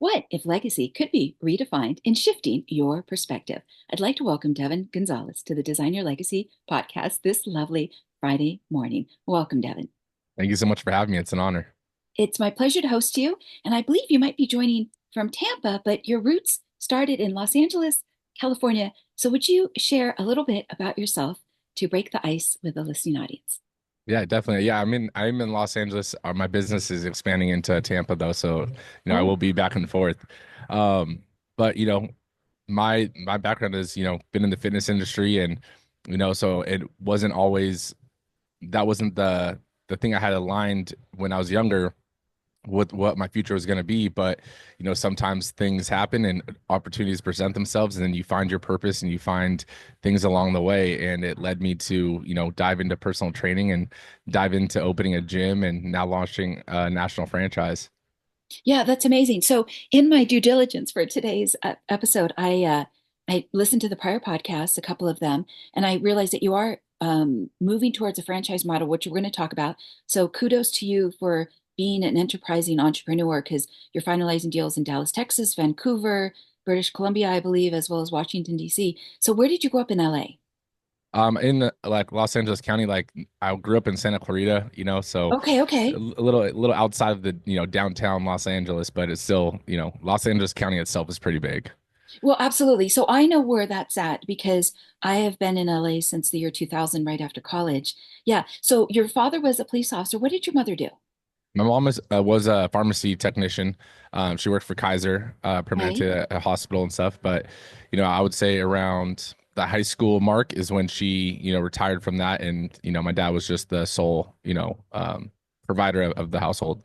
What if legacy could be redefined in shifting your perspective? I'd like to welcome Devan Gonzalez to the Design Your Legacy podcast this lovely Friday morning. Welcome, Devan. Thank you so much for having me. It's an honor. It's my pleasure to host you, and I believe you might be joining from Tampa, but your roots started in Los Angeles, California. So would you share a little bit about yourself to break the ice with the listening audience? Yeah, definitely. Yeah, I'm in Los Angeles. My business is expanding into Tampa though, so I will Oh, be back and forth. Um, but my background is, been in the fitness industry and so it wasn't always that wasn't the thing I had aligned when I was younger with what my future was going to be. But sometimes things happen and opportunities present themselves, and then you find your purpose and you find things along the way. And it led me to dive into personal training and dive into opening a gym and now launching a national franchise. yeah, that's amazing. So, in my due diligence for today's episode, I listened to the prior podcasts, a couple of them, and I realized that you are moving towards a franchise model, which we're going to talk about. So, kudos to you for being an enterprising entrepreneur because you're finalizing deals in Dallas, Texas, Vancouver, British Columbia, I believe, as well as Washington, D.C. So, where did you grow up in LA? In like Los Angeles County, like I grew up in Santa Clarita, so Okay, a okay. little outside of the downtown Los Angeles, but it's still Los Angeles County itself is pretty big. Well, absolutely. So I know where that's at because I have been in LA since the year 2000, right after college. Yeah. So your father was a police officer. What did your mother do? My mom was a pharmacy technician. She worked for Kaiser, permanent Okay. to a hospital and stuff. But I would say around the high school mark is when she retired from that, and my dad was just the sole provider of the household.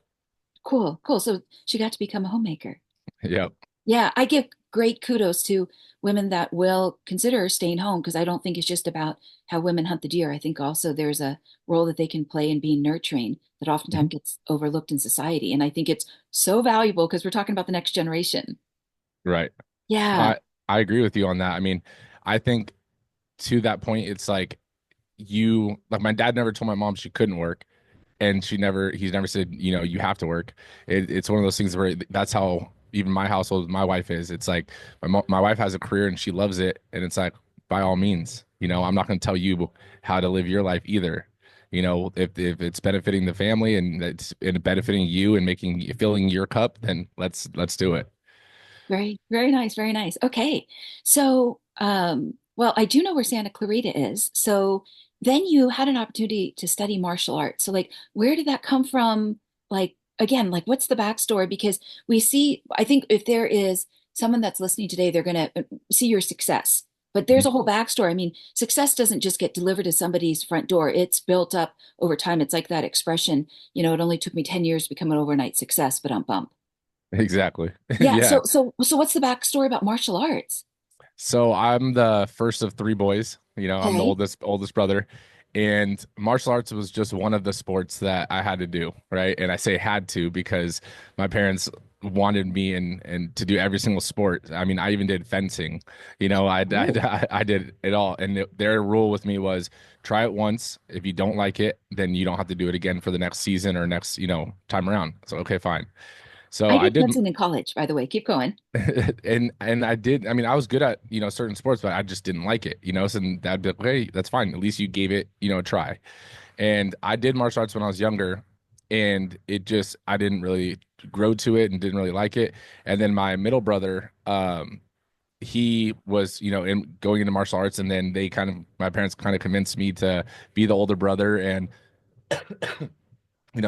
Cool. Cool. So she got to become a homemaker. Yep. Yeah. I give great kudos to women that will consider staying home because I don't think it's just about how women hunt the deer. I think also there's a role that they can play in being nurturing that Mhm. oftentimes gets overlooked in society. And I think it's so valuable because we're talking about the next generation. Right. Yeah. I agree with you on that. I mean, I think to that point, it's like like my dad never told my mom she couldn't work, and he's never said you have to work. It's one of those things where that's how even my household, my wife is. It's like my wife has a career and she loves it, and it's like by all means, I'm not going to tell you how to live your life either. If it's benefiting the family and it's benefiting you and making filling your cup, then let's do it. Very, very nice, very nice. Okay. So, well, I do know where Santa Clarita is. So then you had an opportunity to study martial arts. So like, where did that come from? Like, again, like what's the backstory? Because we see, I think if there is someone that's listening today, they're going to see your success. But there's a whole backstory. I mean, success doesn't just get delivered to somebody's front door. It's built up over time. It's like that expression, it only took me 10 years to become an overnight success, but bump. Exactly. Yeah. Yeah. So what's the backstory about martial arts? So I'm the first of three boys. I'm the Okay. oldest brother, and martial arts was just one of the sports that I had to do, right? And I say had to because my parents wanted me and to do every single sport. I mean, I even did fencing. Oh, I did it all, and their rule with me was try it once. If you don't like it, then you don't have to do it again for the next season or next time around. So okay, fine. So I I did did. fencing in college, by the way. Keep going. And I did. I mean, I was good at certain sports, but I just didn't like it. So that'd be like, okay, that's fine. At least you gave it a try. And I did martial arts when I was younger, and it just I didn't really grow to it and didn't really like it. And then my middle brother, he was in going into martial arts, and then my parents kind of convinced me to be the older brother and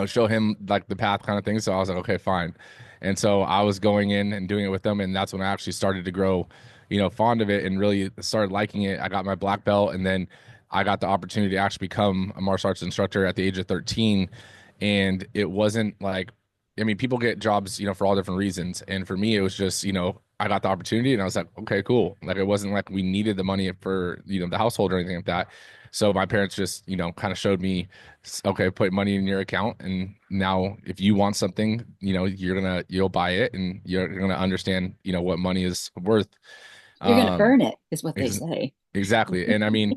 show him like the path kind of thing. So I was like, okay, fine. And so I was going in and doing it with them, and that's when I actually started to grow, fond of it and really started liking it. I got my black belt, and then I got the opportunity to actually become a martial arts instructor at the age of 13. And it wasn't like, I mean, people get jobs, for all different reasons. And for me, it was just, I got the opportunity and I was like, okay, cool. Like it wasn't like we needed the money for, the household or anything like that. So my parents just, kind of showed me, okay, put money in your account, and now if you want something, you'll buy it, and you're gonna understand, what money is worth. You're going to Um, earn it, is what they ex say. Exactly. And I mean,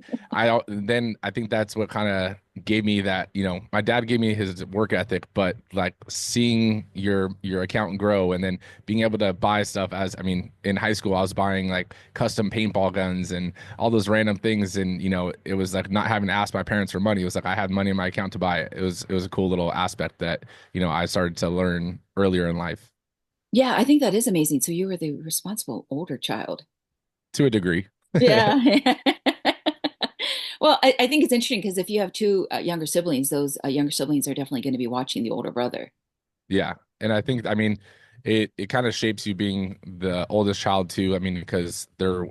then I think that's what kind of gave me that, my dad gave me his work ethic, but like seeing your account grow and then being able to buy stuff as, I mean, in high school I was buying like custom paintball guns and all those random things, and it was like not having to ask my parents for money. It was like I had money in my account to buy it. It was a cool little aspect that, I started to learn earlier in life Yeah, I think that is amazing. So you were the responsible older child. to a degree. Yeah. Well, I think it's interesting because if you have two younger siblings, those younger siblings are definitely going to be watching the older brother. Yeah. And I think, I mean, it kind of shapes you being the oldest child too. I mean, because there,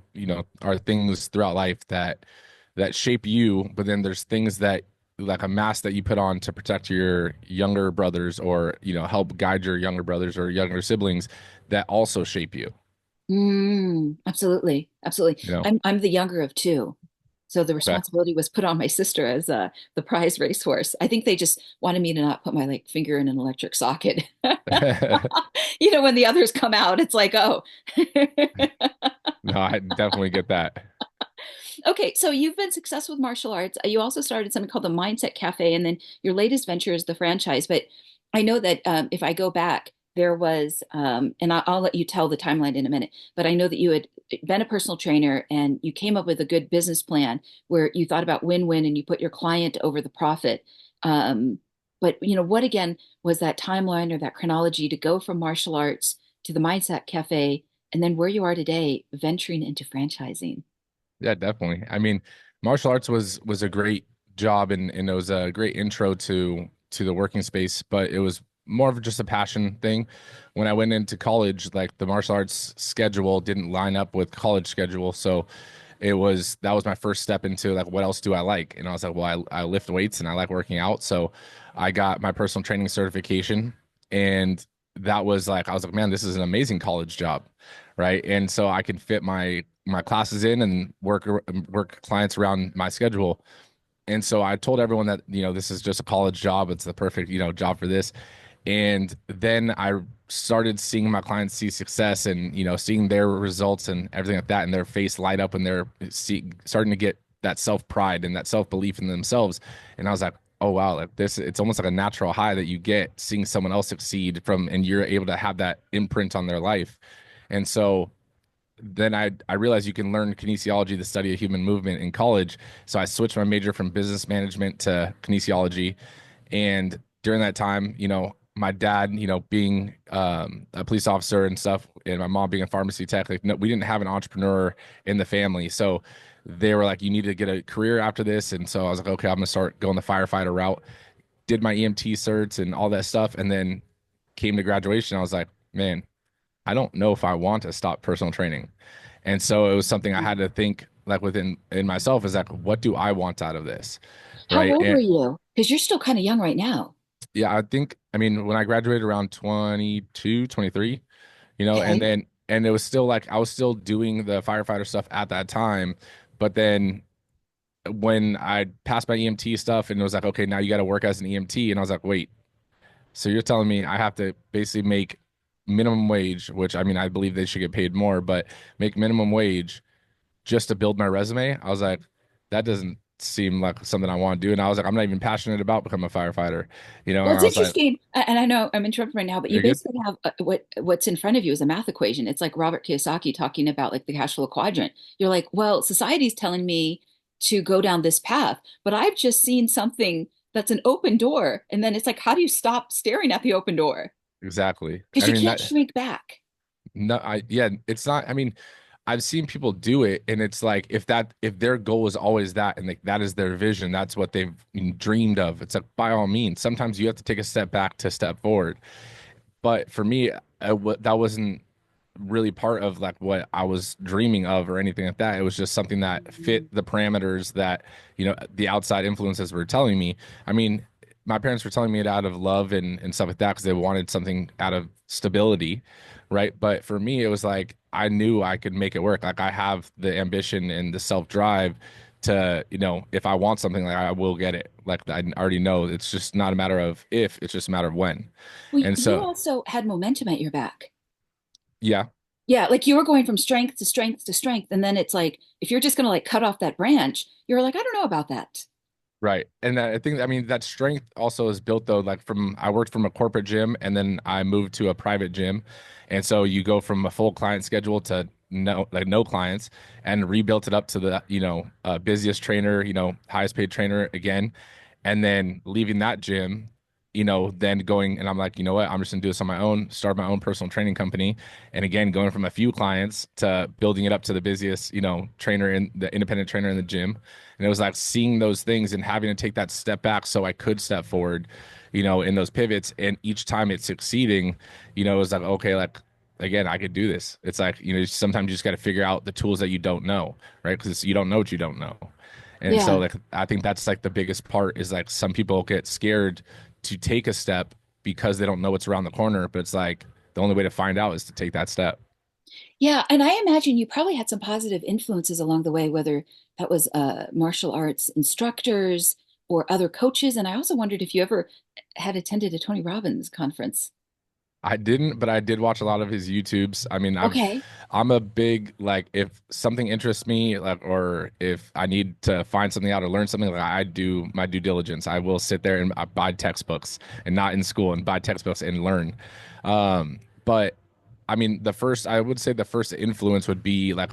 are things throughout life that shape you, but then there's things that like a mask that you put on to protect your younger brothers or, help guide your younger brothers or younger siblings that also shape you, Absolutely. Absolutely. you know. I'm the younger of two. So the Okay. responsibility was put on my sister as the prize racehorse. I think they just wanted me to not put my like finger in an electric socket. When the others come out, it's like, oh. No, I definitely get that. Okay, so you've been successful with martial arts. You also started something called the Mindset Cafe, and then your latest venture is the franchise. But I know that if I go back, there was, and I'll let you tell the timeline in a minute, but I know that you had been a personal trainer and you came up with a good business plan where you thought about win-win and you put your client over the profit. Um, but what again was that timeline or that chronology to go from martial arts to the Mindset Cafe and then where you are today, venturing into franchising? Yeah, definitely. I mean, martial arts was a great job and it was a great intro to the working space, but it was more of just a passion thing. When I went into college, like the martial arts schedule didn't line up with college schedule, so that was my first step into like what else do I like? And I was like, well, I lift weights and I like working out, so I got my personal training certification, and that was like I was like, man, this is an amazing college job, right? And so I can fit my classes in and work clients around my schedule. And so I told everyone that, this is just a college job. It's the perfect, job for this. And then I started seeing my clients see success and, seeing their results and everything like that and their face light up when they're starting to get that self pride and that self belief in themselves. And I was like, oh, wow, like this, it's almost like a natural high that you get seeing someone else succeed and you're able to have that imprint on their life. And so then I realized you can learn kinesiology, the study of human movement, in college. So I switched my major from business management to kinesiology. And during that time, my dad, being a police officer and stuff, and my mom being a pharmacy tech, like no, we didn't have an entrepreneur in the family. So they were like, you need to get a career after this. And so I was like, okay, I'm gonna start going the firefighter route. Did my EMT certs and all that stuff, and then came to graduation. I was like, man, I don't know if I want to stop personal training. And so it was something I had to think like within in myself is like, what do I want out of this? How Right. old were And you? Because you're still kind of young right now. yeah, I think, I mean, when I graduated around 22, 23, and Okay. and it was still like I was still doing the firefighter stuff at that time. But then when I passed my EMT stuff and it was like, okay, now you got to work as an EMT. And I was like, wait, so you're telling me I have to basically make minimum wage, which I mean, I believe they should get paid more, but make minimum wage just to build my resume. I was like, that doesn't seem like something I want to do. And I was like, I'm not even passionate about becoming a firefighter, Well, and it's I was like, interesting, and I know I'm interrupting right now, but you you're good. basically have what's in front of you is a math equation. It's like Robert Kiyosaki talking about like the cash flow quadrant. You're like, well, society's telling me to go down this path, but I've just seen something that's an open door, and then it's like, how do you stop staring at the open door? Exactly. Because I you mean, can't that, shrink back. no, yeah, it's not, I mean, I've seen people do it and it's like if their goal is always that and like that is their vision, that's what they've dreamed of. It's like by all means, sometimes you have to take a step back to step forward. But for me, that wasn't really part of like what I was dreaming of or anything like that. It was just something that fit the parameters that, the outside influences were telling me. I mean, my parents were telling me it out of love and stuff like that because they wanted something out of stability, right? But for me, it was like I knew I could make it work. Like I have the ambition and the self-drive to, if I want something, like I will get it. Like I already know it's just not a matter of if, it's just a matter of when. Well, And you so, also had momentum at your back. yeah. Yeah, like you were going from strength to strength to strength. And then it's like, if you're just going to like cut off that branch, you're like, I don't know about that. Right. And I think, I mean, that strength also is built though, like from, I worked from a corporate gym and then I moved to a private gym. And so you go from a full client schedule to no clients and rebuilt it up to the, busiest trainer, highest paid trainer again. And then leaving that gym, then going and I'm like, you know what, I'm just gonna do this on my own, start my own personal training company. And again, going from a few clients to building it up to the busiest, trainer in the independent trainer in the gym. And it was like seeing those things and having to take that step back so I could step forward, in those pivots. And each time it's succeeding, it was like, okay, like again, I could do this. It's like, sometimes you just got to figure out the tools that you don't know, right? Because you don't know what you don't know. And so Yeah. like I think that's like the biggest part is like some people get scared to take a step because they don't know what's around the corner, but it's like the only way to find out is to take that step. Yeah. And I imagine you probably had some positive influences along the way, whether that was martial arts instructors or other coaches. And I also wondered if you ever had attended a Tony Robbins conference. I didn't, but I did watch a lot of his YouTubes. I mean, Okay. I'm a big like if something interests me, like or if I need to find something out or learn something, like I do my due diligence. I will sit there and I buy textbooks and not in school and buy textbooks and learn. But I mean, I would say the first influence would be like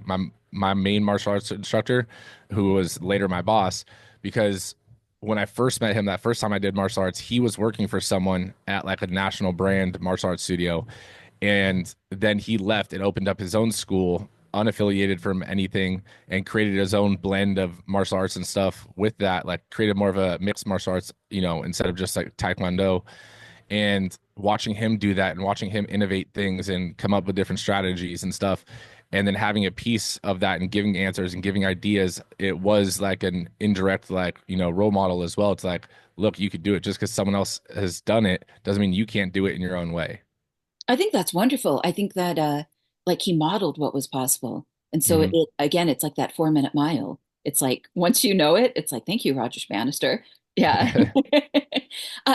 my main martial arts instructor, who was later my boss, because when I first met him, that first time I did martial arts, he was working for someone at like a national brand martial arts studio. And then he left and opened up his own school, unaffiliated from anything, and created his own blend of martial arts and stuff with that, like created more of a mixed martial arts, instead of just like Taekwondo. And watching him do that and watching him innovate things and come up with different strategies and stuff and then having a piece of that and giving answers and giving ideas, it was like an indirect like role model as well. It's like, look, you could do it. Just because someone else has done it doesn't mean you can't do it in your own way. I think that's wonderful. I think that like he modeled what was possible. And so Hmm. again, it's like that 4 minute mile. It's like once you know it, it's like, thank you, Roger Bannister. Yeah.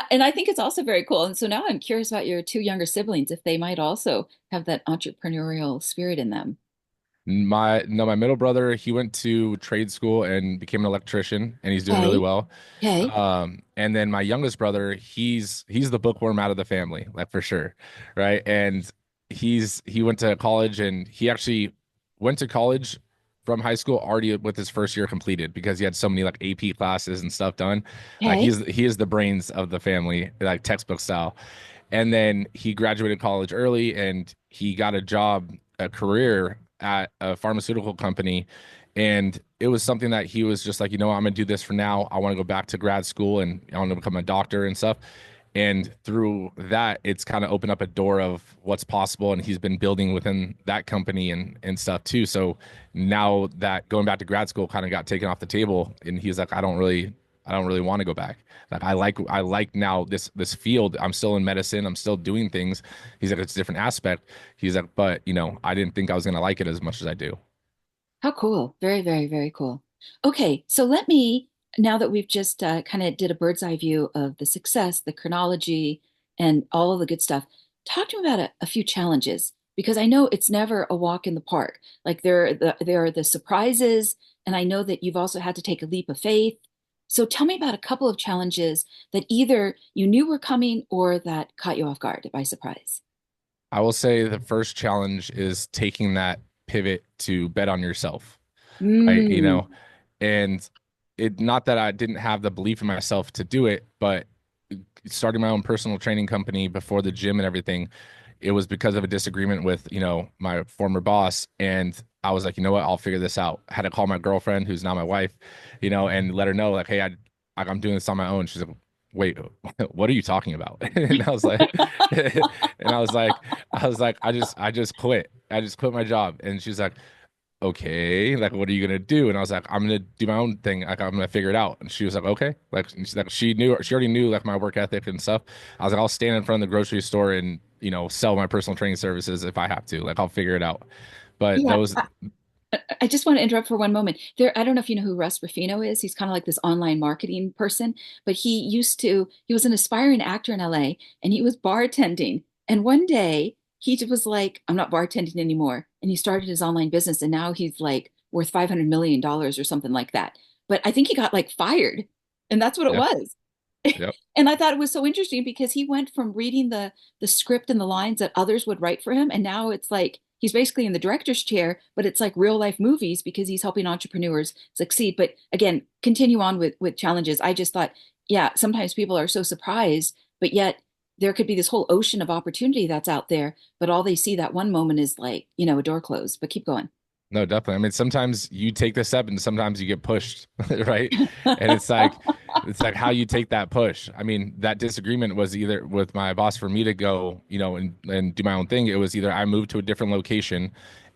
And I think it's also very cool. And so now I'm curious about your two younger siblings, if they might also have that entrepreneurial spirit in them. My no, my middle brother, he went to trade school and became an electrician, and he's doing really Okay. well. Okay. And then my youngest brother, he's the bookworm out of the family, like for sure, right? And he went to college, and he actually went to college from high school already with his first year completed because he had so many like AP classes and stuff done. Like Okay. he is the brains of the family, like textbook style. And then he graduated college early, and he got a job, a career at a pharmaceutical company. And it was something that he was just like, I'm gonna do this for now. I want to go back to grad school and I want to become a doctor and stuff. And through that, it's kind of opened up a door of what's possible. And he's been building within that company and stuff too. So now that going back to grad school kind of got taken off the table, and he's like, I don't really want to go back. Like I like now this field. I'm still in medicine. I'm still doing things. He's like, it's a different aspect. He's like, but I didn't think I was gonna like it as much as I do. How cool. Very, very, very cool. Okay, so let me, now that we've just kind of did a bird's eye view of the success, the chronology, and all of the good stuff, talk to me about a few challenges because I know it's never a walk in the park. Like there are the surprises, and I know that you've also had to take a leap of faith. So tell me about a couple of challenges that either you knew were coming or that caught you off guard by surprise. I will say the first challenge is taking that pivot to bet on yourself, right? Mm, And it not that I didn't have the belief in myself to do it, but starting my own personal training company before the gym and everything, it was because of a disagreement with, my former boss. And I was like, you know what, I'll figure this out. I had to call my girlfriend, who's now my wife, and let her know, like, hey, I'm doing this on my own. She's like, wait, what are you talking about? And I was like, I just quit. I just quit my job. And she's like, okay, like what are you gonna do? And I was like, I'm gonna do my own thing. Like I'm gonna figure it out. And she was like, okay. Like she already knew like my work ethic and stuff. I was like, I'll stand in front of the grocery store and sell my personal training services if I have to. Like I'll figure it out. But yeah. those I just want to interrupt for one moment. I don't know if you know who Russ Ruffino is. He's kind of like this online marketing person, but he was an aspiring actor in LA and he was bartending. And one day he was like, I'm not bartending anymore. And he started his online business and now he's like worth $500 million or something like that. But I think he got like fired. And that's what it Yeah. was. Yep. And I thought it was so interesting because he went from reading the script and the lines that others would write for him, and now it's like he's basically in the director's chair, but it's like real life movies because he's helping entrepreneurs succeed. But again, continue on with challenges. I just thought, yeah, sometimes people are so surprised, but yet there could be this whole ocean of opportunity that's out there, but all they see that one moment is like, a door closed. But keep going. No, definitely. I mean, sometimes you take the step and sometimes you get pushed, right? And it's like how you take that push. I mean, that disagreement was either with my boss for me to go, and do my own thing. It was either I moved to a different location,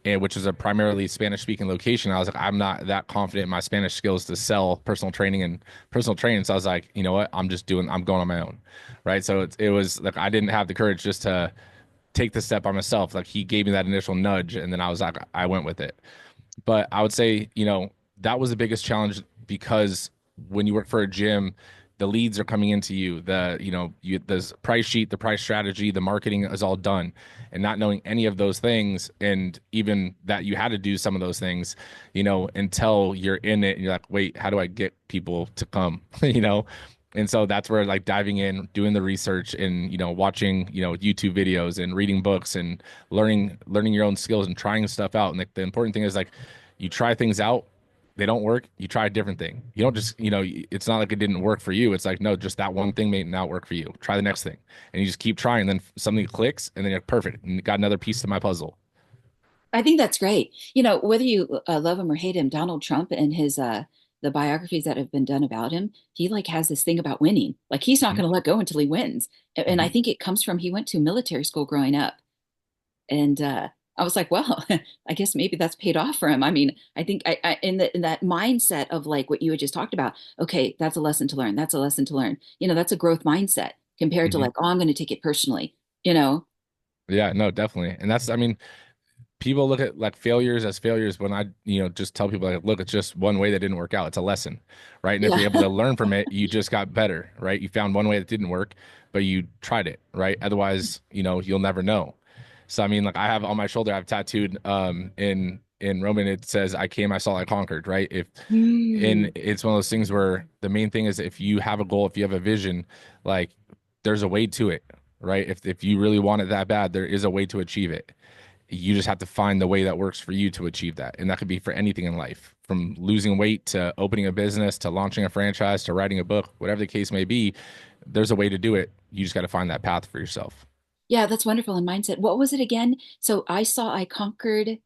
and which is a primarily Spanish speaking location. I was like, I'm not that confident in my Spanish skills to sell personal training and personal training. So I was like, you know what? I'm going on my own. Right. So it was like I didn't have the courage just to take the step by myself. Like he gave me that initial nudge and then I was like, I went with it. But I would say, that was the biggest challenge because when you work for a gym, the leads are coming into you. The price sheet, the price strategy, the marketing is all done. And not knowing any of those things, and even that you had to do some of those things, until you're in it and you're like, wait, how do I get people to come? And so that's where like diving in, doing the research and, watching, YouTube videos and reading books and learning your own skills and trying stuff out. And the important thing is like you try things out, they don't work, you try a different thing. You don't just, it's not like it didn't work for you. It's like, no, just that one thing may not work for you. Try the next thing. And you just keep trying. Then something clicks and then you're perfect. And you got another piece to my puzzle. I think that's great. Whether you love him or hate him, Donald Trump and his the biographies that have been done about him, he like has this thing about winning. Like he's not Mhm. going to let go until he wins. And I Mhm. think it comes from he went to military school growing up. And I was like, well, I guess maybe that's paid off for him. I mean, I think in that mindset of like what you had just talked about, okay, that's a lesson to learn. That's a lesson to learn. That's a growth mindset compared to Mhm. like, oh, I'm going to take it personally, you know? Yeah, no, definitely. And I mean, people look at like failures as failures when I, just tell people like, look, it's just one way that didn't work out. It's a lesson, right? And if you're Yeah. able to learn from it, you just got better, right? You found one way that didn't work, but you tried it, right? Otherwise, you'll never know. So I mean, like I have on my shoulder, I've tattooed in Roman, it says, I came, I saw, I conquered, right? And Hmm. it's one of those things where the main thing is if you have a goal, if you have a vision, like there's a way to it, right? If you really want it that bad, there is a way to achieve it. You just have to find the way that works for you to achieve that. And that could be for anything in life, from losing weight to opening a business to launching a franchise to writing a book, whatever the case may be. There's a way to do it. You just got to find that path for yourself. Yeah, that's wonderful. And mindset. What was it again? So I saw, I conquered.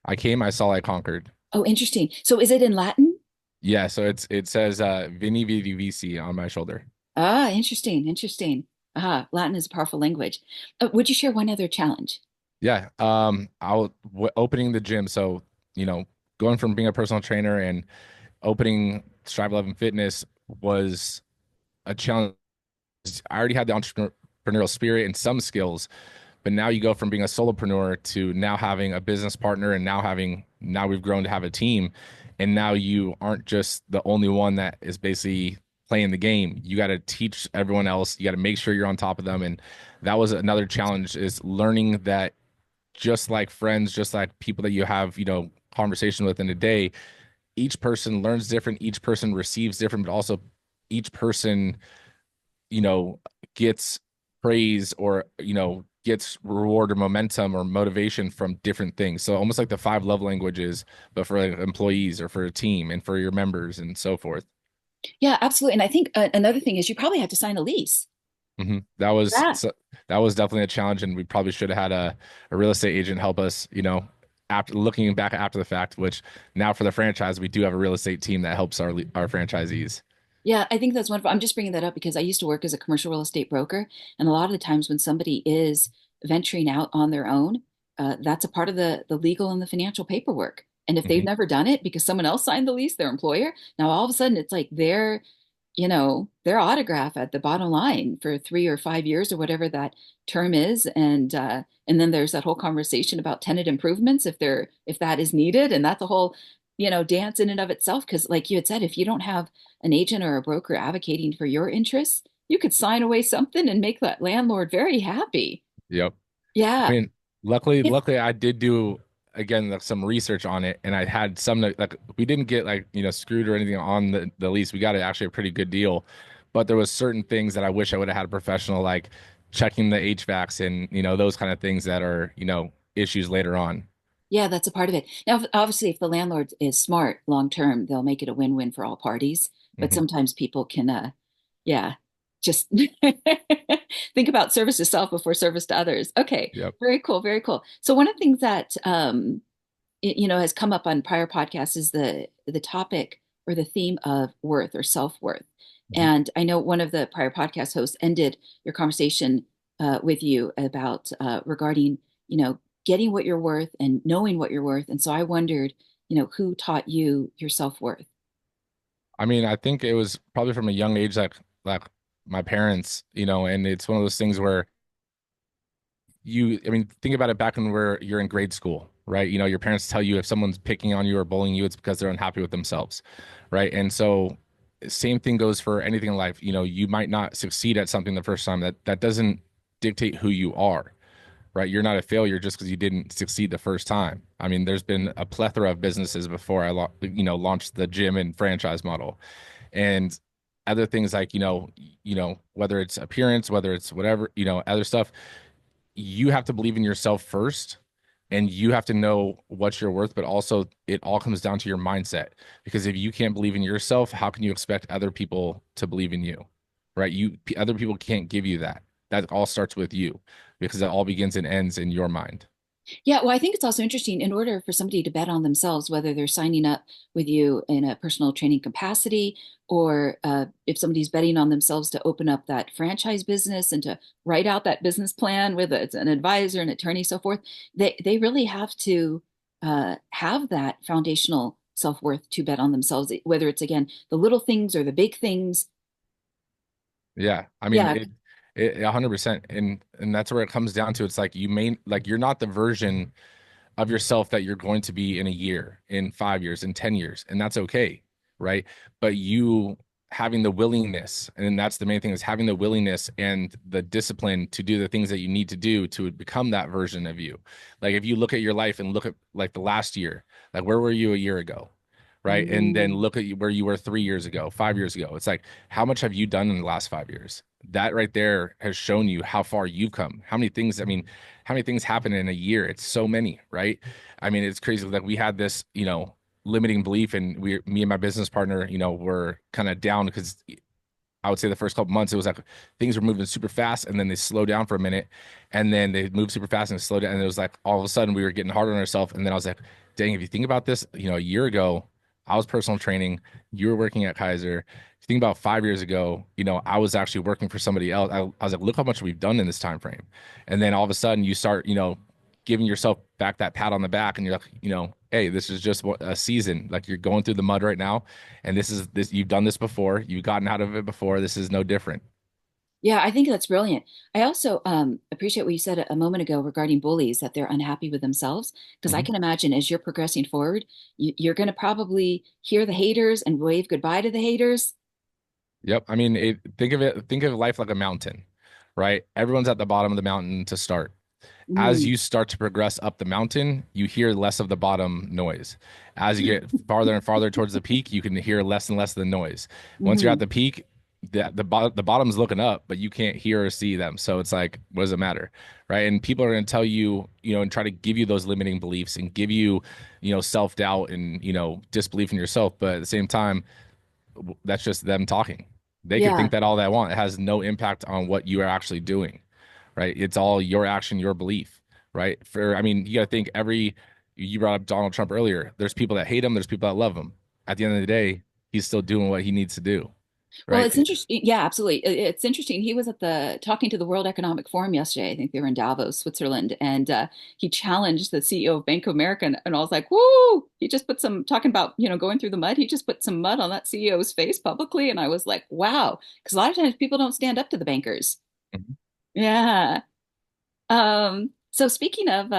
I came, I saw, I conquered. Oh, interesting. So is it in Latin? Yeah, so it says Vini Vidi Vici on my shoulder. Ah, interesting, interesting. Latin is a powerful language. Would you share one other challenge? Yeah, opening the gym. So, you know, going from being a personal trainer and opening Strive 11 Fitness was a challenge. I already had the entrepreneurial spirit and some skills, but now you go from being a solopreneur to now having a business partner and now we've grown to have a team. And now you aren't just the only one that is basically playing the game. You got to teach everyone else. You got to make sure you're on top of them. And that was another challenge is learning that just like friends, just like people that you have, conversation with in a day, each person learns different, each person receives different, but also each person, you know, gets praise or, gets reward or momentum or motivation from different things. So almost like the five love languages, but for like employees or for a team and for your members and so forth. Yeah, absolutely. And I think another thing is you probably had to sign a lease. That was Yeah. so, that was definitely a challenge, and we probably should have had a real estate agent help us. After looking back after the fact, which now for the franchise, we do have a real estate team that helps our franchisees. Yeah, I think that's wonderful. I'm just bringing that up because I used to work as a commercial real estate broker, and a lot of the times when somebody is venturing out on their own, that's a part of the legal and the financial paperwork. And if they've Hmm. never done it because someone else signed the lease, their employer, now all of a sudden it's like their autograph at the bottom line for 3 or 5 years or whatever that term is, and then there's that whole conversation about tenant improvements if that is needed, and that's a whole dance in and of itself. Because like you had said, if you don't have an agent or a broker advocating for your interests, you could sign away something and make that landlord very happy. Yep. I Yeah. mean, If luckily, I did do again like, some research on it, and I had some like we didn't get like screwed or anything on the lease. We got actually a pretty good deal, but there was certain things that I wish I would have had a professional like checking the HVACs and those kind of things that are issues later on. Yeah, that's a part of it. Now, obviously, if the landlord is smart long term, they'll make it a win-win for all parties. But Hmm. sometimes people can, yeah, just think about service to self before service to others. Okay, Yep. very cool, very cool. So one of the things that has come up on prior podcasts is the topic or the theme of worth or self-worth. Mhm. And I know one of the prior podcast hosts ended your conversation with you about regarding, getting what you're worth and knowing what you're worth. And so I wondered, who taught you your self-worth? I mean, I think it was probably from a young age, like my parents, and it's one of those things where I mean, think about it back when you're in grade school, right? Your parents tell you if someone's picking on you or bullying you, it's because they're unhappy with themselves, right? And so, same thing goes for anything in life. You might not succeed at something the first time. That doesn't dictate who you are, right? You're not a failure just because you didn't succeed the first time. I mean, there's been a plethora of businesses before launched the gym and franchise model, and other things like whether it's appearance, whether it's whatever other stuff, you have to believe in yourself first, and you have to know what you're worth, but also it all comes down to your mindset, because if you can't believe in yourself, how can you expect other people to believe in you, right? Other people can't give you that all starts with you, because it all begins and ends in your mind. Yeah, well, I think it's also interesting in order for somebody to bet on themselves, whether they're signing up with you in a personal training capacity or if somebody's betting on themselves to open up that franchise business and to write out that business plan with an advisor, an attorney, so forth, they really have to have that foundational self-worth to bet on themselves, whether it's again the little things or the big things. Yeah, I mean Yeah. it 100%, and that's where it comes down to. It's like you're not the version of yourself that you're going to be in a year, in 5 years, in 10 years, and that's okay, right? But you having the willingness, and that's the main thing, is having the willingness and the discipline to do the things that you need to do to become that version of you. Like if you look at your life and look at like the last year, like where were you a year ago? Right. And then Mm. look at where you were 3 years ago, 5 years ago. It's like, how much have you done in the last 5 years? That right there has shown you how far you've come. How many things, I mean, how many things happen in a year? It's so many, right? I mean, it's crazy. Like we had this, limiting belief, and me and my business partner, were kind of down because I would say the first couple months, it was like things were moving super fast, and then they slow down for a minute, and then they moved super fast and slow down. And it was like all of a sudden we were getting harder on ourselves. And then I was like, dang, if you think about this, a year ago, I was personal training, you were working at Kaiser. If you think about 5 years ago, I was actually working for somebody else. I was like, look how much we've done in this time frame. And then all of a sudden you start, giving yourself back that pat on the back, and you're like, hey, this is just a season. Like you're going through the mud right now, and this you've done this before, you've gotten out of it before. This is no different. Yeah, I think that's brilliant. I also appreciate what you said a moment ago regarding bullies, that they're unhappy with themselves. Because I Hmm. can imagine as you're progressing forward, you're going to probably hear the haters and wave goodbye to the haters. Yep. I mean, think of life like a mountain, right? Everyone's at the bottom of the mountain to start. As Mm, you start to progress up the mountain, you hear less of the bottom noise. As you get farther and farther towards the peak, you can hear less and less of the noise. Once you're at hmm. the peak, the bottom's looking up, but you can't hear or see them. So it's like, what does it matter, right? And people are going to tell you, and try to give you those limiting beliefs and give you, self doubt and disbelief in yourself. But at the same time, that's just them talking. They could Yeah. think that all they want. It has no impact on what you are actually doing, right? It's all your action, your belief, right? I mean, you got to think you brought up Donald Trump earlier. There's people that hate him, there's people that love him. At the end of the day, he's still doing what he needs to do, Well, right? it's interesting. Yeah, absolutely. It's interesting. He was at the talking to the World Economic Forum yesterday. I think they were in Davos, Switzerland, and he challenged the CEO of Bank of America. And I was like, "Woo!" He just put some talking about going through the mud. He just put some mud on that CEO's face publicly, and I was like, "Wow!" Because a lot of times people don't stand up to the bankers. Mhm. Yeah. So speaking of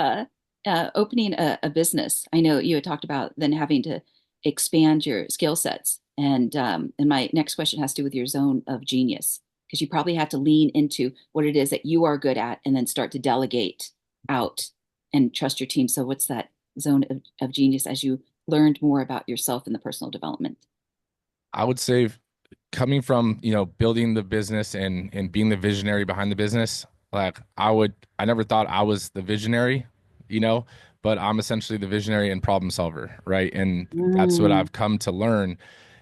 opening a business, I know you had talked about then having to expand your skill sets, and my next question has to do with your zone of genius, because you probably had to lean into what it is that you are good at, and then start to delegate out. and trust your team. So what's that zone of genius as you learned more about yourself in the personal development? I would say coming from, building the business and being the visionary behind the business, like I never thought I was the visionary, you know, but I'm essentially the visionary and problem solver, right? And that's what Mm, I've come to learn.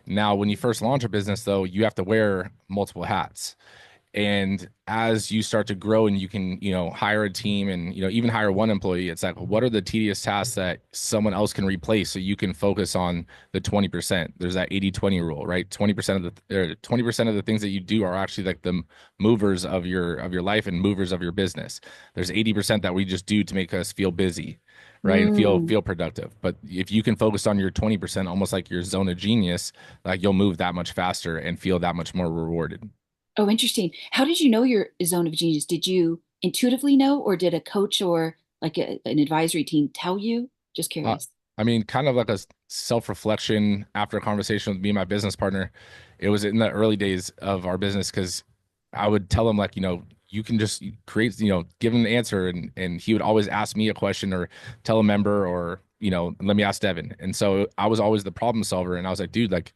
Now, when you first launch a business, though, you have to wear multiple hats. And as you start to grow and you can, hire a team and, even hire one employee, it's like, what are the tedious tasks that someone else can replace so you can focus on the 20%? There's that 80-20 rule, right? 20% of the 20% of the things that you do are actually like the movers of your life and movers of your business. There's 80% that we just do to make us feel busy, right? And mm. feel productive. But if you can focus on your 20%, almost like your zone of genius, like you'll move that much faster and feel that much more rewarded. Oh, interesting. How did you know your zone of genius? Did you intuitively know, or did a coach or like an advisory team tell you? Just Uh, curious. I mean, kind of like a self-reflection after a conversation with me and my business partner. It was in the early days of our business because I would tell him like, you can just create, give him an answer, and he would always ask me a question or tell a member or, let me ask Devan. And so I was always the problem solver, and I was like, dude, like,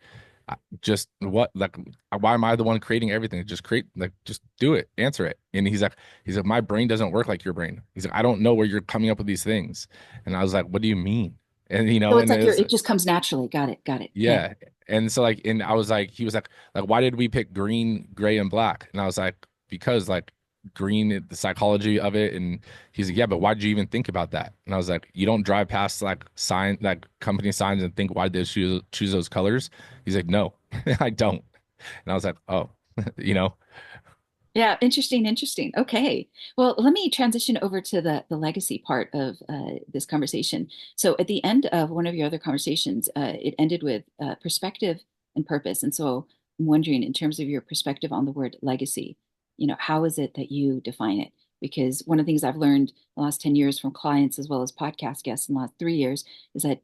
just what, like, why am I the one creating everything? Just create, like, just do it, answer it. And he's like, my brain doesn't work like your brain. He's like, I don't know where you're coming up with these things. And I was like, what do you mean? And So it's and like it's it just comes naturally. Got it. Got it. Okay. yeah. And so like, and I was like, he was like, why did we pick green, gray, and black? And I was like, because like green, the psychology of it. And he's like, yeah, but why did you even think about that? And I was like, you don't drive past like like company signs and think, why did they choose those colors? He's like, no, I don't. And I was like, oh, you know, Yeah, interesting, interesting. Okay. Well, let me transition over to the legacy part of this conversation. So at the end of one of your other conversations, it ended with perspective and purpose. And so I'm wondering, in terms of your perspective on the word legacy, how is it that you define it? Because one of the things I've learned the last 10 years from clients as well as podcast guests in the last 3 years is that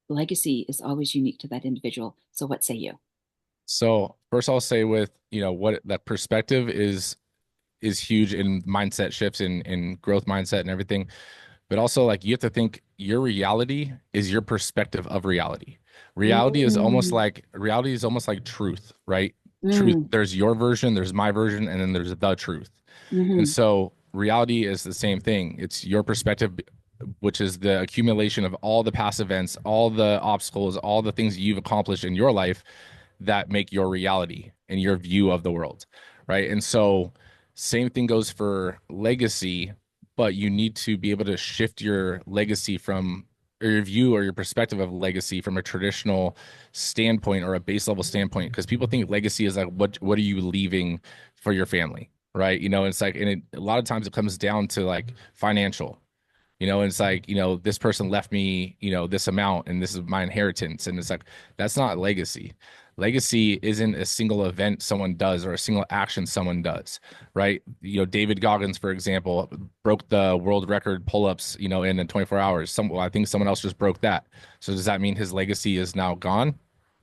legacy is always unique to that individual. So what say you? so first I'll say with, what that perspective is huge in mindset shifts and growth mindset and everything. But also, like, you have to think your reality is your perspective of reality. Mm, Reality is almost like truth, right? Truth, mm, there's your version, there's my version, and then there's the truth. And mhm. so reality is the same thing. It's your perspective, which is the accumulation of all the past events, all the obstacles, all the things you've accomplished in your life that make your reality and your view of the world, right? And so, same thing goes for legacy, but you need to be able to shift your legacy from or your view or your perspective of legacy from a traditional standpoint or a base level standpoint because people think legacy is like what are you leaving for your family, right? It's like, and a lot of times it comes down to like financial. And it's like, this person left me, this amount and this is my inheritance. And it's like, that's not legacy. Legacy isn't a single event someone does or a single action someone does, right? David Goggins, for example, broke the world record pull-ups, in 24 hours. I think someone else just broke that. So does that mean his legacy is now gone?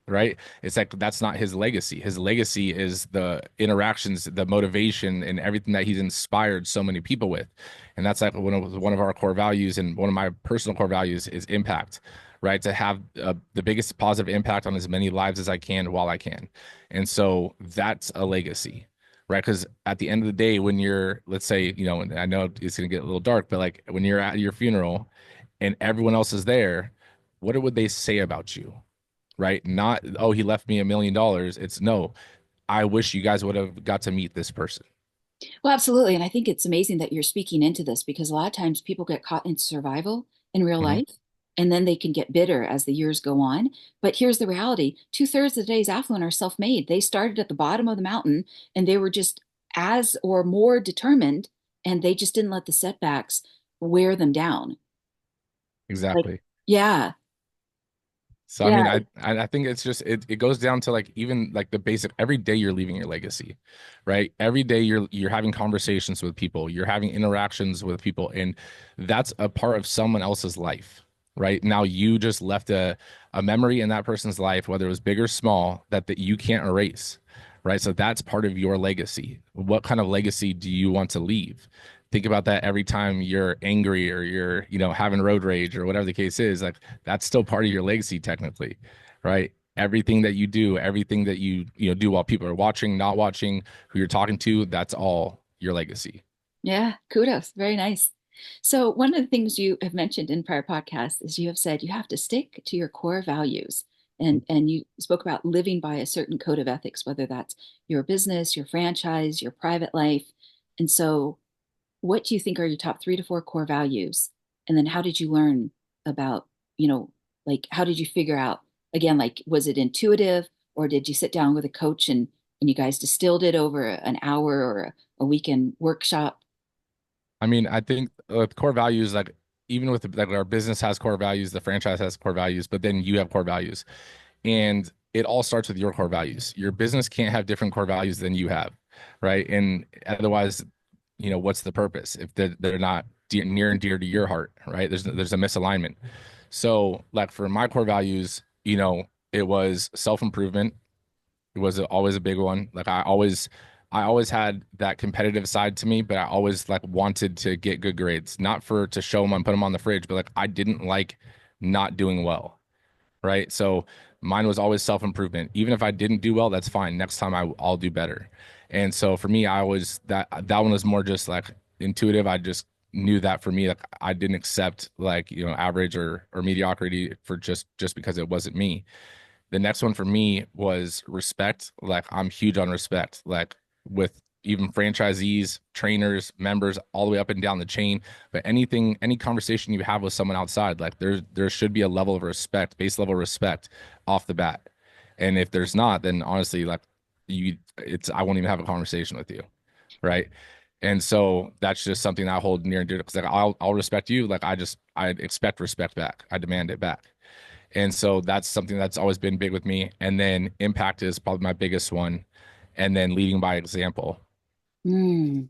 Right? It's like that's not his legacy. His legacy is the interactions, the motivation, and everything that he's inspired so many people with. And that's like one of our core values, and one of my personal core values is impact, right? To have the biggest positive impact on as many lives as I can while I can. And so that's a legacy, right? Because at the end of the day, when you're, let's say, and I know it's going to get a little dark, but like when you're at your funeral and everyone else is there, what would they say about you? Right? Not, oh, he left me $1 million. It's no, I wish you guys would have got to meet this person. Well, absolutely. And I think it's amazing that you're speaking into this because a lot of times people get caught in survival in real Mhm. life and then they can get bitter as the years go on. But here's the reality: two-thirds of today's affluent are self-made. They started at the bottom of the mountain and they were just as or more determined, and they just didn't let the setbacks wear them down. Like, Exactly. yeah, So I yeah. mean, I think it's just it goes down to like even like the basic every day you're leaving your legacy, right? Every day you're having conversations with people, you're having interactions with people, and that's a part of someone else's life, right? Now you just left a memory in that person's life, whether it was big or small, that you can't erase, right? So that's part of your legacy. What kind of legacy do you want to leave? think about that every time you're angry or you're, having road rage or whatever the case is. Like that's still part of your legacy technically, right? Everything that you do, everything that you do while people are watching, not watching, who you're talking to, that's all your legacy. Yeah, kudos. Very nice. So, one of the things you have mentioned in prior podcasts is you have said you have to stick to your core values. And you spoke about living by a certain code of ethics, whether that's your business, your franchise, your private life. And so, what do you think are your top 3 to 4 core values? And then how did you learn about, you know, like how did you figure out again, like was it intuitive or did you sit down with a coach and you guys distilled it over an hour or a weekend workshop? I mean, I think with core values, like even with like our business has core values, the franchise has core values, but then you have core values. And it all starts with your core values. Your business can't have different core values than you have, right? And otherwise, what's the purpose if they're not near and dear to your heart, right? There's a misalignment. So, like for my core values, it was self-improvement. It was always a big one. Like I always had that competitive side to me, but I always like wanted to get good grades, not for to show them and put them on the fridge, but like I didn't like not doing well, right? So mine was always self-improvement. Even if I didn't do well, that's fine. Next time I'll do better. And so for me, I always that one was more just like intuitive. I just knew that for me, like I didn't accept like, average or mediocrity for just because it wasn't me. The next one for me was respect. Like I'm huge on respect, like with even franchisees, trainers, members, all the way up and down the chain. But anything, any conversation you have with someone outside, like there should be a level of respect, base level of respect off the bat. And if there's not, then honestly, like I won't even have a conversation with you, right? And so that's just something I hold near and dear because like I'll respect you, like I expect respect back, I demand it back. And so that's something that's always been big with me. And then impact is probably my biggest one. And then leading by example. Mm.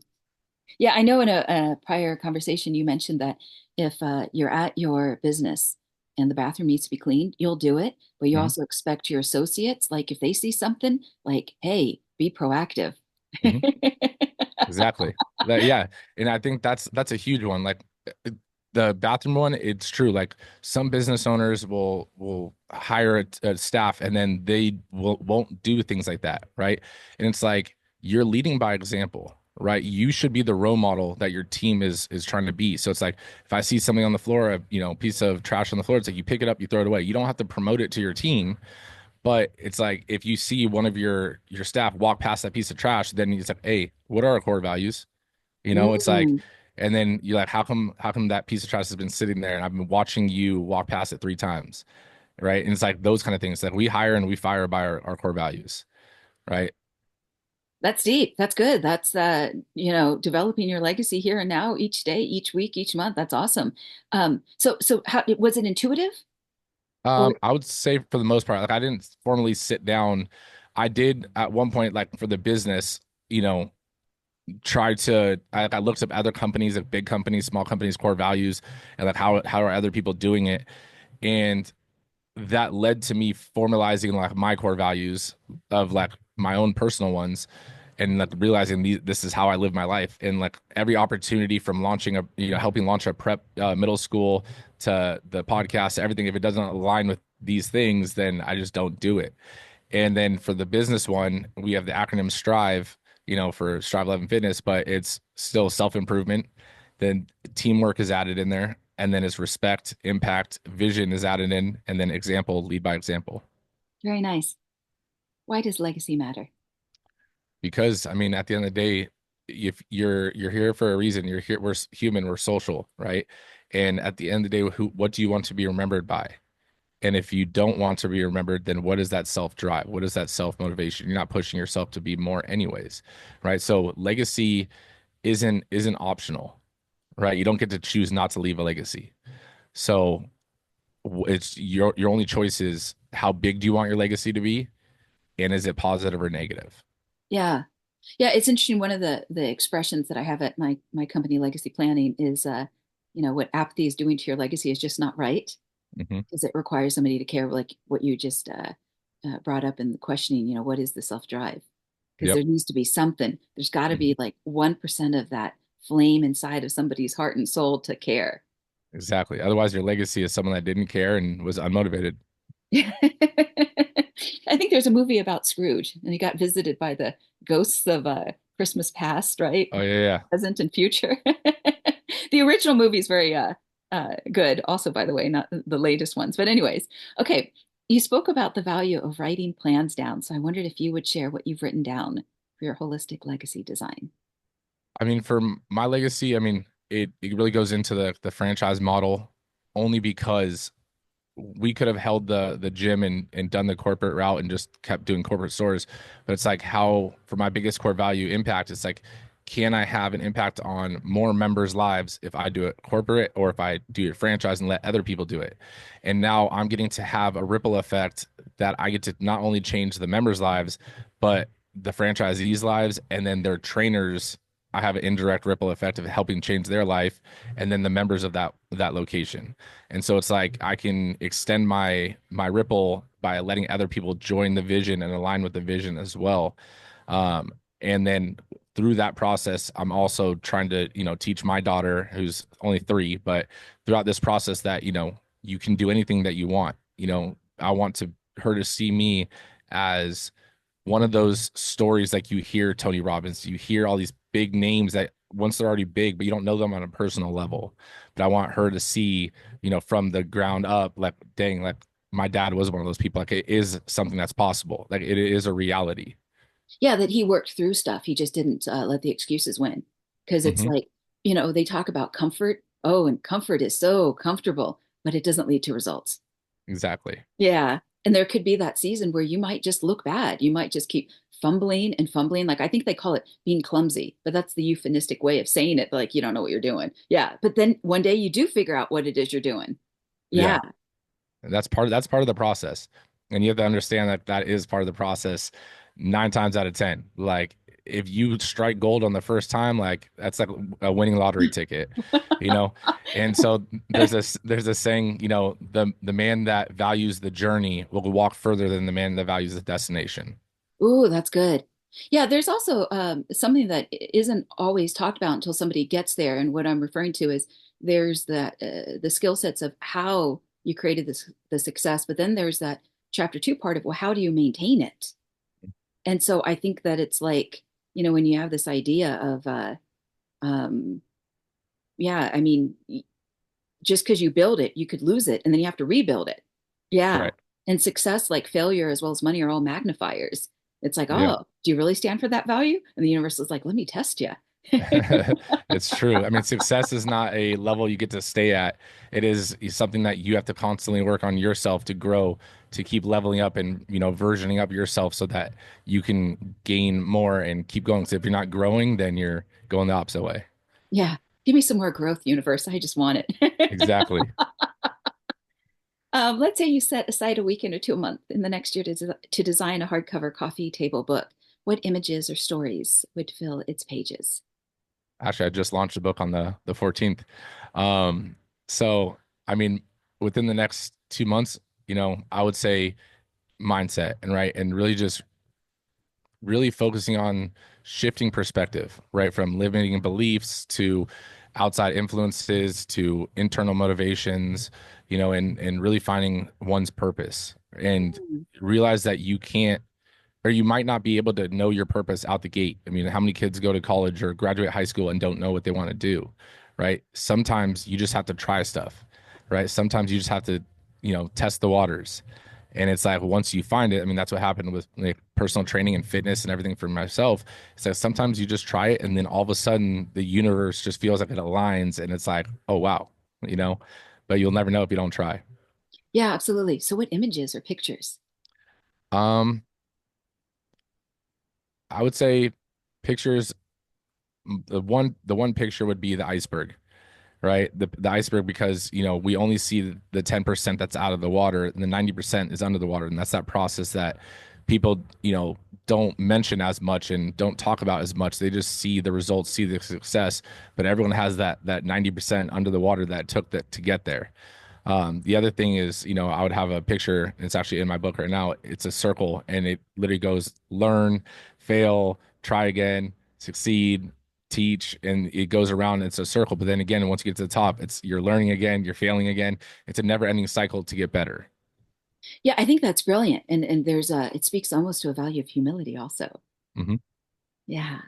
Yeah, I know in a prior conversation you mentioned that if you're at your business and the bathroom needs to be cleaned, you'll do it, but you Mhm, also expect your associates, like if they see something, like, hey, be proactive. mhm. Exactly. Yeah. And I think that's a huge one. Like the bathroom one, it's true. Like some business owners will hire a staff and then they won't do things like that, right? And it's like you're leading by example, right? You should be the role model that your team is trying to be. So it's like if I see something on the floor, a piece of trash on the floor, it's like you pick it up, you throw it away. You don't have to promote it to your team. But it's like if you see one of your staff walk past that piece of trash, then it's like, hey, what are our core values? It's like, Mm, and then you're like, how come that piece of trash has been sitting there and I've been watching you walk past it 3 times, right? And it's like those kind of things. Like we hire and we fire by our core values, right? that's deep. That's good. That's developing your legacy here and now, each day, each week, each month. That's awesome. So how was it intuitive? Or I would say for the most part, like I didn't formally sit down. I did at one point, like for the business, try to I looked up other companies, like big companies, small companies, core values, and like how are other people doing it, and that led to me formalizing like my core values of like my own personal ones, and like realizing this is how I live my life, and like every opportunity from launching helping launch a prep middle school to the podcast, everything. If it doesn't align with these things, then I just don't do it. And then for the business one, we have the acronym STRIVE, for Strive 11 Fitness, but it's still self improvement. Then teamwork is added in there. And then it's respect, impact, vision is added in. And then example, lead by example. very nice. Why does legacy matter? Because I mean, at the end of the day, if you're here for a reason, you're here, we're human, we're social, right? And at the end of the day, what do you want to be remembered by? And if you don't want to be remembered, then what is that self drive? What is that self motivation? You're not pushing yourself to be more anyways, right? So legacy isn't optional, right? You don't get to choose not to leave a legacy. So it's your only choice is how big do you want your legacy to be, and is it positive or negative? Yeah. Yeah, it's interesting. One of the expressions that I have at my company, Legacy Planning, is what apathy is doing to your legacy is just not right Hmm. because it requires somebody to care, like what you just brought up in the questioning. What is the self drive? Because Yep. there needs to be something. There's got to Mhm. be like 1% of that flame inside of somebody's heart and soul to care. Exactly. Otherwise, your legacy is someone that didn't care and was unmotivated. I think there's a movie about Scrooge, and he got visited by the ghosts of Christmas past, right? Oh yeah, yeah. Present and future. The original movie is very good, also, by the way, not the latest ones. But, anyways, okay, you spoke about the value of writing plans down. So I wondered if you would share what you've written down for your holistic legacy design. I mean, for my legacy, I mean, it really goes into the franchise model only because we could have held the gym and done the corporate route and just kept doing corporate stores. But it's like how for my biggest core value impact, it's like, can I have an impact on more members' lives if I do it corporate or if I do it franchise and let other people do it? And now I'm getting to have a ripple effect that I get to not only change the members' lives, but the franchisees' lives and then their trainers. I have an indirect ripple effect of helping change their life and then the members of that location. And so it's like I can extend my ripple by letting other people join the vision and align with the vision as well. And then through that process, I'm also trying to, teach my daughter who's only 3, but throughout this process that, you can do anything that you want. I want her to see me as one of those stories like you hear Tony Robbins, you hear all these big names that once they're already big, but you don't know them on a personal level. But I want her to see, from the ground up, like, dang, like my dad was one of those people. Like it is something that's possible. Like it is a reality. Yeah, that he worked through stuff. He just didn't let the excuses win. Because it's Hmm. like, they talk about comfort. Oh, and comfort is so comfortable, but it doesn't lead to results. Exactly. Yeah. And there could be that season where you might just look bad. You might just keep fumbling and fumbling. Like I think they call it being clumsy, but that's the euphemistic way of saying it. Like you don't know what you're doing. Yeah. But then one day you do figure out what it is you're doing. Yeah. Yeah. And that's part of the process. And you have to understand that that is part of the process 9 times out of 10. Like if you strike gold on the first time, like that's like a winning lottery ticket, you know? And so there's a saying, the man that values the journey will walk further than the man that values the destination. Ooh, that's good. Yeah, there's also something that isn't always talked about until somebody gets there. And what I'm referring to is there's the skill sets of how you created the success, but then there's that chapter 2 part of, well, how do you maintain it? And so I think that it's like, when you have this idea of um yeah, I mean, just because you build it, you could lose it and then you have to rebuild it. Yeah. Right. And success, like failure as well as money, are all magnifiers. It's like, Yeah. oh, do you really stand for that value? And the universe is like, let me test you. It's true. I mean, success is not a level you get to stay at. It is something that you have to constantly work on yourself to grow, to keep leveling up and, versioning up yourself so that you can gain more and keep going. So if you're not growing, then you're going the opposite way. Yeah. Give me some more growth, universe. I just want it. Exactly. Let's say you set aside a weekend or 2 a month in the next year to design a hardcover coffee table book. What images or stories would fill its pages? Actually, I just launched a book on the 14th. Um, so I mean, within the next 2 months, I would say mindset and right and really focusing on shifting perspective, right? From limiting beliefs to outside influences to internal motivations, and really finding one's purpose and Mm. realize that you can't or you might not be able to know your purpose out the gate. I mean, how many kids go to college or graduate high school and don't know what they want to do, right? Sometimes you just have to try stuff, right? Sometimes you just have to, test the waters. And it's like once you find it, I mean, that's what happened with like personal training and fitness and everything for myself. It's like sometimes you just try it and then all of a sudden the universe just feels like it aligns and it's like, oh wow, you know, but you'll never know if you don't try. Yeah, absolutely. So, what images or pictures? Um, I would say pictures, the one picture would be the iceberg, right? The iceberg because we only see the 10% that's out of the water and the 90% is under the water, and that's that process that people don't mention as much and don't talk about as much. They just see the results, see the success, but everyone has that 90% under the water that took that to get there. The other thing is, I would have a picture. It's actually in my book right now. It's a circle, and it literally goes: learn, fail, try again, succeed, teach, and it goes around. It's a circle. But then again, once you get to the top, it's you're learning again, you're failing again. It's a never-ending cycle to get better. Yeah, I think that's brilliant. And there's it speaks almost to a value of humility also. Hmm. Yeah.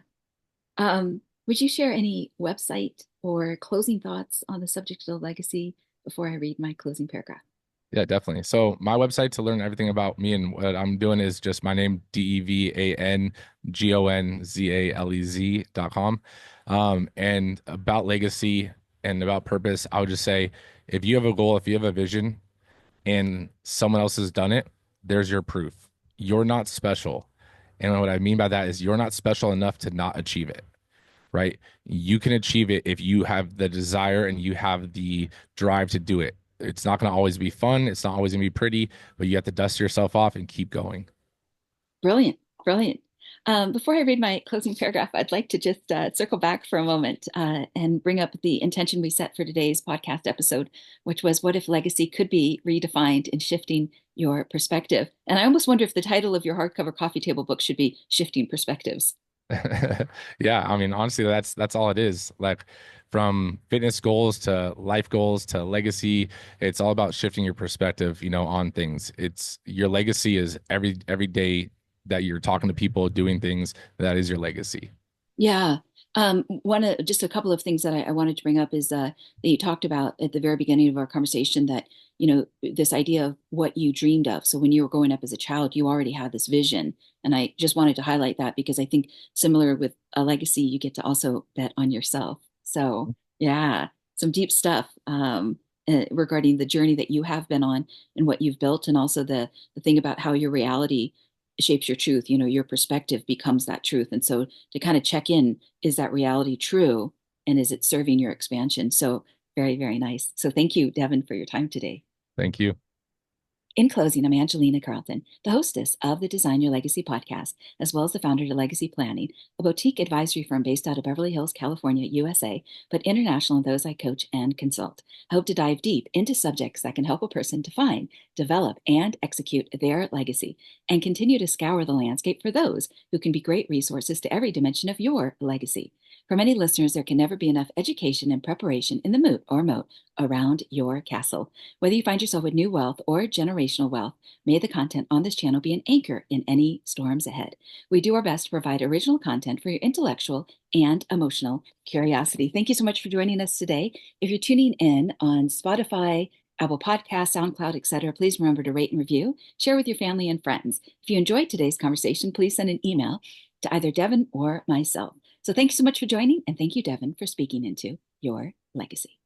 Would you share any website or closing thoughts on the subject of legacy before I read my closing paragraph? Yeah, definitely. So my website to learn everything about me and what I'm doing is just my name, DevanGonzalez.com. And about legacy and about purpose, I would just say if you have a goal, if you have a vision and someone else has done it, there's your proof. You're not special. And what I mean by that is you're not special enough to not achieve it, right? You can achieve it if you have the desire and you have the drive to do it. It's not going to always be fun. It's not always going to be pretty, but you have to dust yourself off and keep going. Brilliant, brilliant. Before I read my closing paragraph, I'd like to just circle back for a moment and bring up the intention we set for today's podcast episode, which was what if legacy could be redefined in shifting your perspective? And I almost wonder if the title of your hardcover coffee table book should be Shifting Perspectives. Yeah, I mean, honestly, that's all it is. Like from fitness goals to life goals to legacy, it's all about shifting your perspective, on things. It's your legacy is every day that you're talking to people, doing things, that is your legacy. Yeah. Just a couple of things that I wanted to bring up is that you talked about at the very beginning of our conversation that, this idea of what you dreamed of. So when you were growing up as a child, you already had this vision. And I just wanted to highlight that because I think similar with a legacy, you get to also bet on yourself. So yeah, some deep stuff regarding the journey that you have been on and what you've built, and also the thing about how your reality shapes your truth. Your perspective becomes that truth. And so to kind of check in, is that reality true? And is it serving your expansion? So very, very nice. So thank you, Devan, for your time today. Thank you. In closing, I'm Angelina Carleton, the hostess of the Design Your Legacy podcast, as well as the founder of Legacy Planning, a boutique advisory firm based out of Beverly Hills, California, USA, but international in those I coach and consult. I hope to dive deep into subjects that can help a person define, develop, and execute their legacy, and continue to scour the landscape for those who can be great resources to every dimension of your legacy. For many listeners, there can never be enough education and preparation in the moat around your castle. Whether you find yourself with new wealth or generational wealth, may the content on this channel be an anchor in any storms ahead. We do our best to provide original content for your intellectual and emotional curiosity. Thank you so much for joining us today. If you're tuning in on Spotify, Apple Podcasts, SoundCloud, etc., please remember to rate and review, share with your family and friends. If you enjoyed today's conversation, please send an email to either Devan or myself. So thanks so much for joining, and thank you, Devan, for speaking into your legacy.